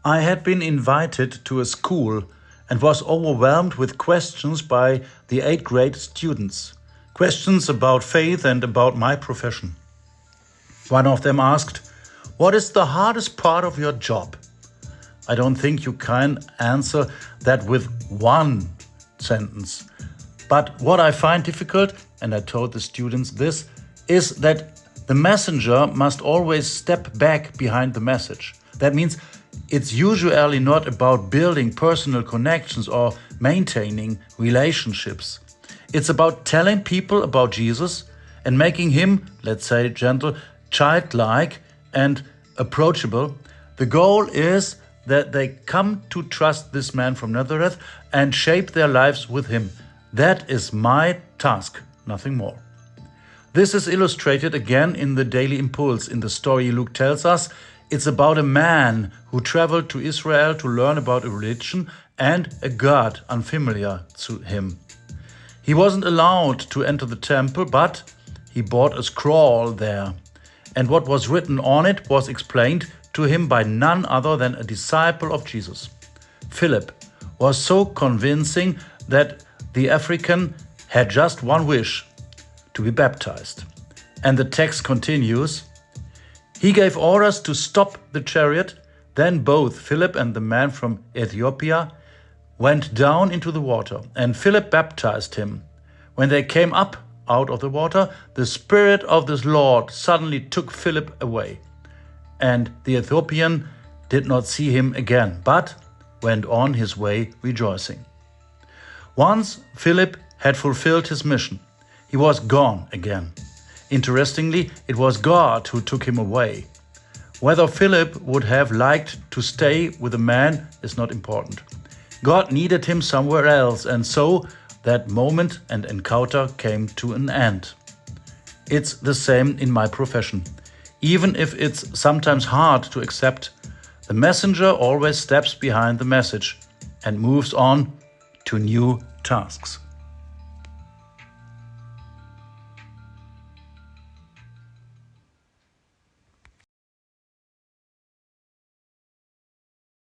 I had been invited to a school and was overwhelmed with questions by the 8th grade students. Questions about faith and about my profession. One of them asked, "What is the hardest part of your job?" I don't think you can answer that with one sentence. But what I find difficult, and I told the students this, is that the messenger must always step back behind the message. That means it's usually not about building personal connections or maintaining relationships. It's about telling people about Jesus and making him, let's say gentle, childlike and approachable. The goal is that they come to trust this man from Nazareth and shape their lives with him. That is my task, nothing more. This is illustrated again in the Daily Impulse. In the story Luke tells us, it's about a man who traveled to Israel to learn about a religion and a God unfamiliar to him. He wasn't allowed to enter the temple, but he bought a scroll there. And what was written on it was explained to him by none other than a disciple of Jesus. Philip was so convincing that the African had just one wish: to be baptized. And the text continues, "He gave orders to stop the chariot. Then both Philip and the man from Ethiopia went down into the water, and Philip baptized him. When they came up out of the water, the Spirit of the Lord suddenly took Philip away. And the Ethiopian did not see him again, but went on his way rejoicing." Once Philip had fulfilled his mission, he was gone again. Interestingly, it was God who took him away. Whether Philip would have liked to stay with the man is not important. God needed him somewhere else, and so that moment and encounter came to an end. It's the same in my profession. Even if it's sometimes hard to accept, the messenger always steps behind the message and moves on to new tasks.